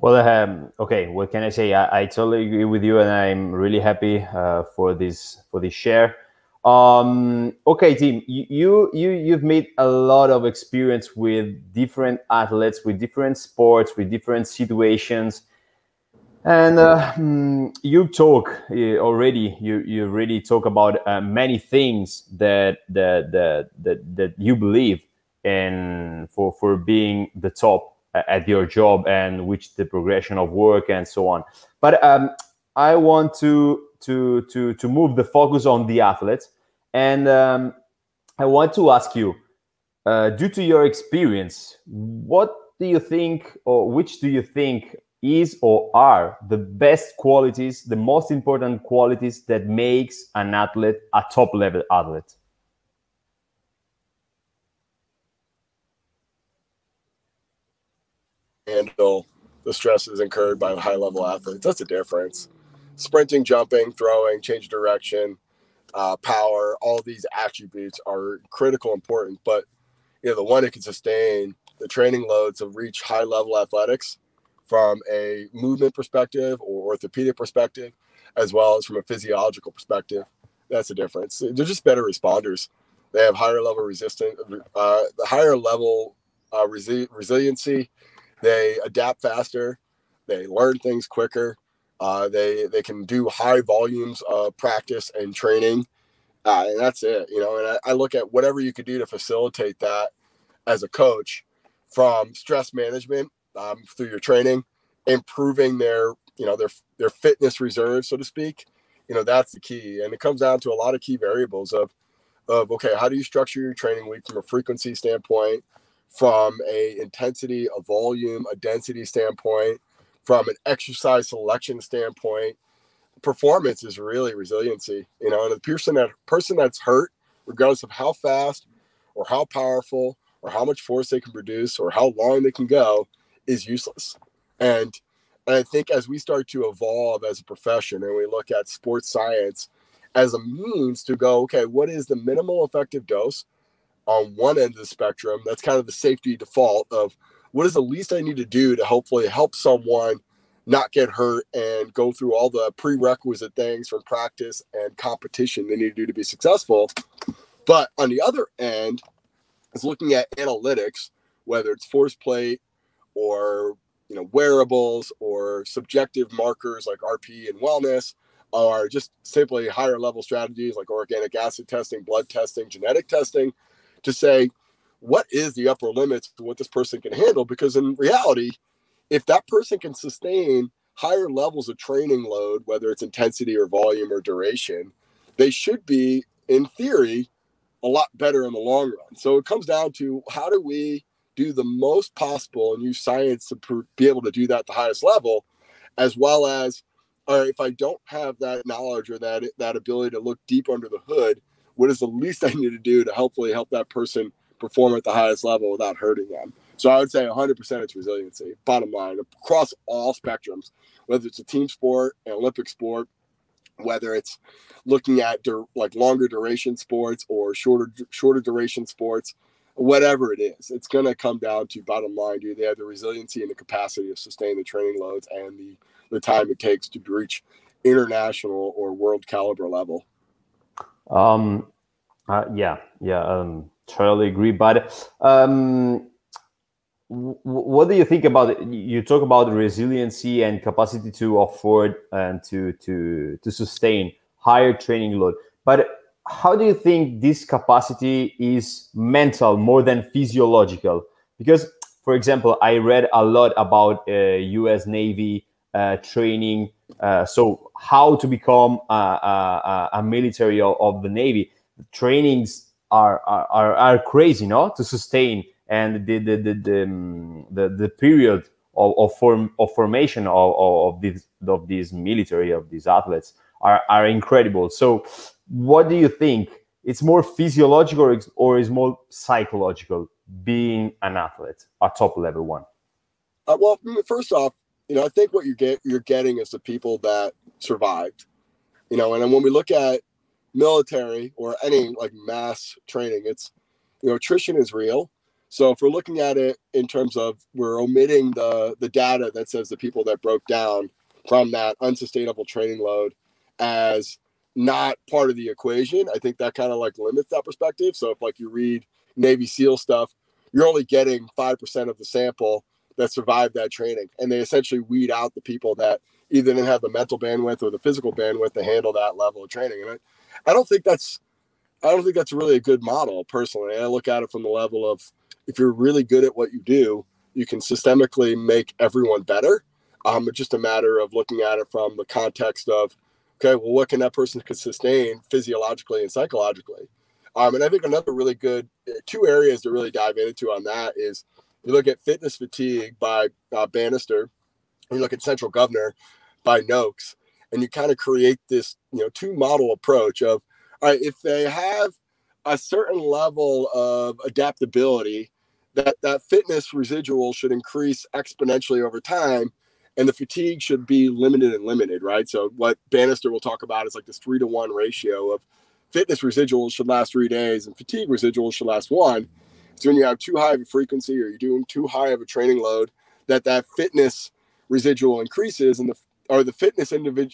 Okay, what can I say? I totally agree with you, and I'm really happy for this share. Okay, Tim, you've made a lot of experience with different athletes, with different sports, with different situations, and you talk already. You really talk about many things that you believe in for being the top at your job, and which the progression of work and so on. But I want to move the focus on the athletes, and I want to ask you, due to your experience, what do you think, or which do you think is or are the best qualities, the most important qualities that makes an athlete a top level athlete? Handle the stresses incurred by high level athletes. That's the difference. Sprinting, jumping, throwing, change of direction, power, all these attributes are critical, important. But the one that can sustain the training loads of reach high level athletics from a movement perspective or orthopedic perspective, as well as from a physiological perspective, that's the difference. They're just better responders. They have higher level resistance, the higher level resiliency. They adapt faster. They learn things quicker. They can do high volumes of practice and training, and that's it. And I look at whatever you could do to facilitate that as a coach, from stress management through your training, improving their fitness reserve, so to speak. That's the key, and it comes down to a lot of key variables of okay, how do you structure your training week from a frequency standpoint, from a intensity, a volume, a density standpoint, from an exercise selection standpoint. Performance is really resiliency, and the person that's hurt, regardless of how fast or how powerful or how much force they can produce or how long they can go, is useless. And I think as we start to evolve as a profession and we look at sports science as a means to go, okay, what is the minimal effective dose on one end of the spectrum? That's kind of the safety default of what is the least I need to do to hopefully help someone not get hurt and go through all the prerequisite things from practice and competition they need to do to be successful. But on the other end is looking at analytics, whether it's force plate or wearables or subjective markers like RP and wellness, or just simply higher level strategies like organic acid testing, blood testing, genetic testing, to say what is the upper limits to what this person can handle. Because in reality, if that person can sustain higher levels of training load, whether it's intensity or volume or duration, they should be, in theory, a lot better in the long run. So it comes down to how do we do the most possible and use science to be able to do that at the highest level, as well as, all right, if I don't have that knowledge or that ability to look deep under the hood, what is the least I need to do to hopefully help that person perform at the highest level without hurting them? So I would say 100% it's resiliency, bottom line, across all spectrums, whether it's a team sport, an Olympic sport, whether it's looking at longer duration sports or shorter duration sports, whatever it is, it's going to come down to, bottom line, do they have the resiliency and the capacity to sustain the training loads and the time it takes to reach international or world caliber level? Totally agree. But what do you think about it? You talk about resiliency and capacity to afford and to sustain higher training load, but how do you think this capacity is mental more than physiological? Because, for example, I read a lot about U.S. Navy training, so how to become a military of the Navy. The trainings are crazy, no, to sustain, and the period of formation of these military, of these athletes are incredible. So what do you think? It's more physiological or is more psychological being an athlete, a top level one? Well, first off, I think what you're getting is the people that survived, and then when we look at military or any mass training, it's, attrition is real. So if we're looking at it in terms of we're omitting the data that says the people that broke down from that unsustainable training load as not part of the equation, I think that kind of like limits that perspective. So if like you read Navy SEAL stuff, you're only getting 5% of the sample that survived that training. And they essentially weed out the people that either didn't have the mental bandwidth or the physical bandwidth to handle that level of training. And I don't think that's really a good model personally. I look at it from the level of, if you're really good at what you do, you can systemically make everyone better. It's just a matter of looking at it from the context of, okay, well, what can that person sustain physiologically and psychologically? And I think another really good 2 areas to really dive into on that is you look at fitness fatigue by Bannister, and you look at central governor by Noakes, and you kind of create this 2 model approach of, all right, if they have a certain level of adaptability, that fitness residual should increase exponentially over time, and the fatigue should be limited, right? So what Bannister will talk about is like this 3-to-1 ratio of fitness residuals should last 3 days and fatigue residuals should last 1. So when you have too high of a frequency or you're doing too high of a training load, that fitness residual increases and the fitness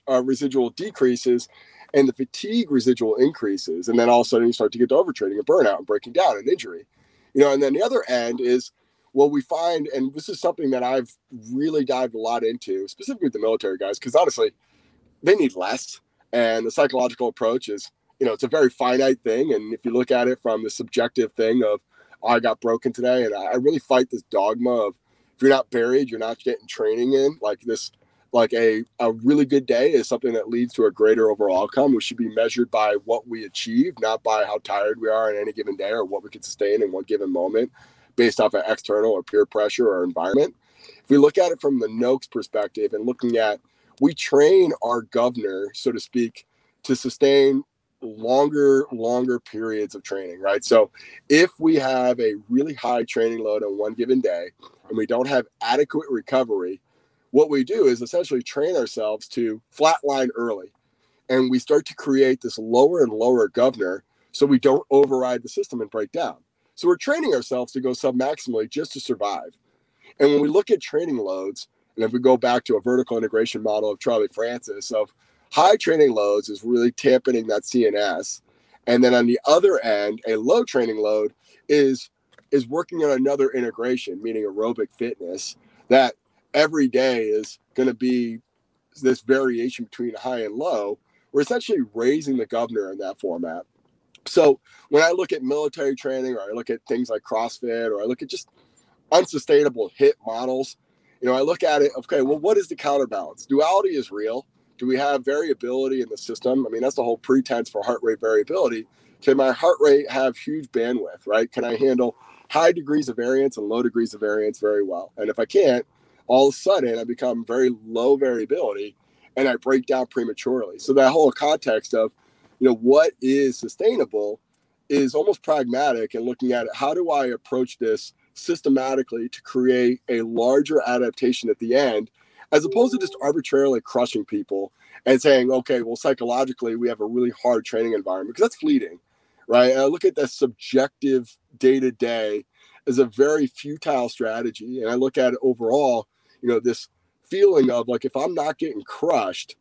residual decreases and the fatigue residual increases. And then all of a sudden you start to get to overtraining and burnout and breaking down and injury. And then the other end is, well, we find, and this is something that I've really dived a lot into, specifically with the military guys, because honestly, they need less. And the psychological approach is, it's a very finite thing. And if you look at it from the subjective thing of, oh, I got broken today. And I really fight this dogma of, if you're not buried, you're not getting training in. Like this, like a really good day is something that leads to a greater overall outcome. We should be measured by what we achieve, not by how tired we are in any given day or what we can sustain in one given moment based off of external or peer pressure or environment. If we look at it from the Noakes perspective and looking at, we train our governor, so to speak, to sustain longer periods of training, right? So if we have a really high training load on one given day and we don't have adequate recovery, what we do is essentially train ourselves to flatline early. And we start to create this lower and lower governor so we don't override the system and break down. So we're training ourselves to go sub-maximally just to survive. And when we look at training loads, and if we go back to a vertical integration model of Charlie Francis, of high training loads is really dampening that CNS. And then on the other end, a low training load is working on another integration, meaning aerobic fitness, that every day is going to be this variation between high and low. We're essentially raising the governor in that format. So when I look at military training, or I look at things like CrossFit, or I look at just unsustainable HIIT models, I look at it, okay, well, what is the counterbalance? Duality is real. Do we have variability in the system? I mean, that's the whole pretense for heart rate variability. Can my heart rate have huge bandwidth, right? Can I handle high degrees of variance and low degrees of variance very well? And if I can't, all of a sudden I become very low variability and I break down prematurely. So that whole context of, what is sustainable is almost pragmatic, and looking at it, how do I approach this systematically to create a larger adaptation at the end, as opposed to just arbitrarily crushing people and saying, okay, well, psychologically we have a really hard training environment, because that's fleeting, right? And I look at that subjective day-to-day as a very futile strategy. And I look at it overall, this feeling of like, if I'm not getting crushed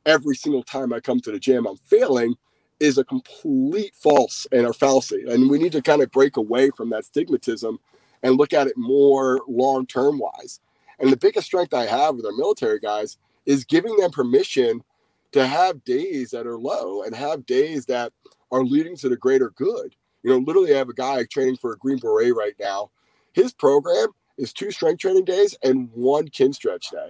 every single time I come to the gym, I'm failing, is a complete false and a fallacy. And we need to kind of break away from that stigmatism and look at it more long-term wise. And the biggest strength I have with our military guys is giving them permission to have days that are low and have days that are leading to the greater good. Literally I have a guy training for a Green Beret right now. His program is 2 strength training days and 1 kin stretch day.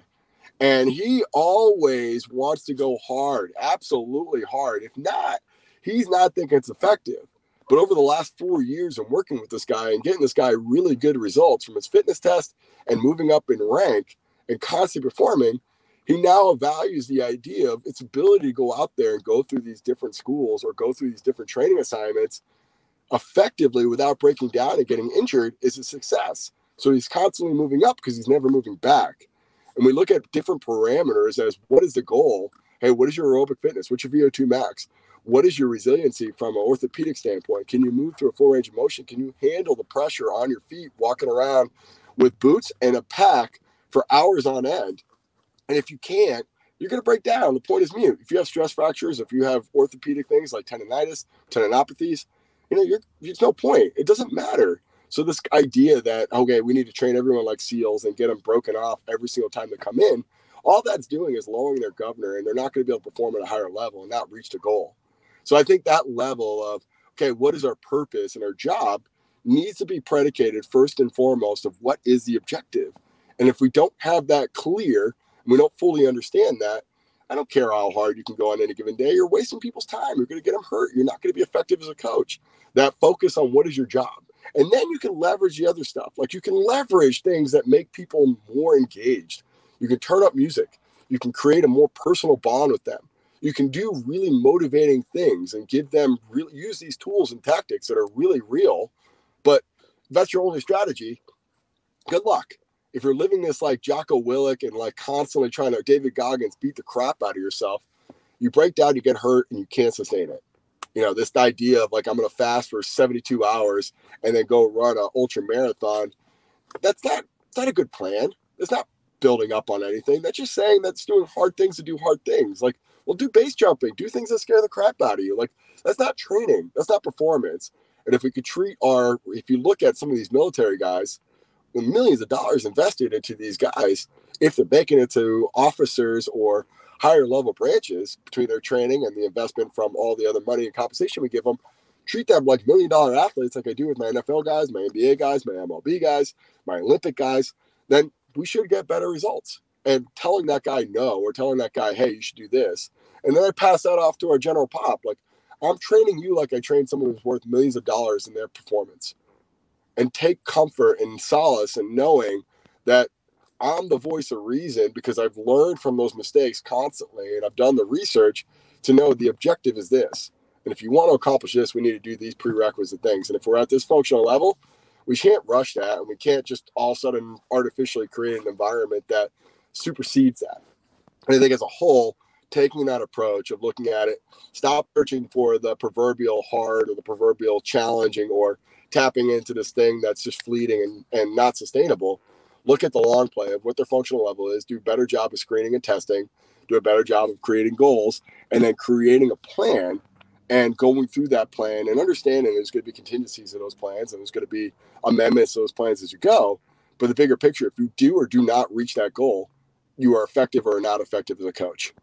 And he always wants to go hard, absolutely hard. If not, he's not thinking it's effective. But over the last 4 years of working with this guy and getting this guy really good results from his fitness test and moving up in rank and constantly performing, he now values the idea of its ability to go out there and go through these different schools or go through these different training assignments effectively without breaking down and getting injured is a success. So he's constantly moving up because he's never moving back. And we look at different parameters as, what is the goal? Hey, what is your aerobic fitness? What's your VO2 max? What is your resiliency from an orthopedic standpoint? Can you move through a full range of motion? Can you handle the pressure on your feet walking around with boots and a pack for hours on end? And if you can't, you're going to break down. The point is mute. If you have stress fractures, if you have orthopedic things like tendonitis, tendinopathies, there's no point. It doesn't matter. So this idea that, okay, we need to train everyone like SEALs and get them broken off every single time they come in, all that's doing is lowering their governor, and they're not going to be able to perform at a higher level and not reach the goal. So I think that level of, okay, what is our purpose and our job needs to be predicated first and foremost of what is the objective. And if we don't have that clear, and we don't fully understand that, I don't care how hard you can go on any given day, you're wasting people's time. You're going to get them hurt. You're not going to be effective as a coach. That focus on what is your job. And then you can leverage the other stuff. Like you can leverage things that make people more engaged. You can turn up music. You can create a more personal bond with them. You can do really motivating things and give them really use these tools and tactics that are really real. But if that's your only strategy, good luck. If you're living this like Jocko Willink and like constantly trying to David Goggins beat the crap out of yourself, you break down, you get hurt, and you can't sustain it. This idea of like, I'm going to fast for 72 hours and then go run an ultra marathon. That's not a good plan. It's not building up on anything. That's just saying that's doing hard things to do hard things. Like, well, do base jumping, do things that scare the crap out of you. Like, that's not training. That's not performance. And if we could if you look at some of these military guys, with millions of dollars invested into these guys, if they're making it to officers or higher level branches between their training and the investment from all the other money and compensation we give them, treat them like $1 million athletes like I do with my NFL guys, my NBA guys, my MLB guys, my Olympic guys, then we should get better results. And telling that guy no, or telling that guy, hey, you should do this. And then I pass that off to our general pop. Like, I'm training you like I trained someone who's worth millions of dollars in their performance. And take comfort and solace in knowing that I'm the voice of reason because I've learned from those mistakes constantly, and I've done the research to know the objective is this. And if you want to accomplish this, we need to do these prerequisite things. And if we're at this functional level, we can't rush that, and we can't just all of a sudden artificially create an environment that supersedes that. And I think as a whole, taking that approach of looking at it, stop searching for the proverbial hard or the proverbial challenging or tapping into this thing that's just fleeting and not sustainable. Look at the long play of what their functional level is, do a better job of screening and testing, do a better job of creating goals, and then creating a plan and going through that plan and understanding there's going to be contingencies in those plans and there's going to be amendments to those plans as you go. But the bigger picture, if you do or do not reach that goal, you are effective or not effective as a coach.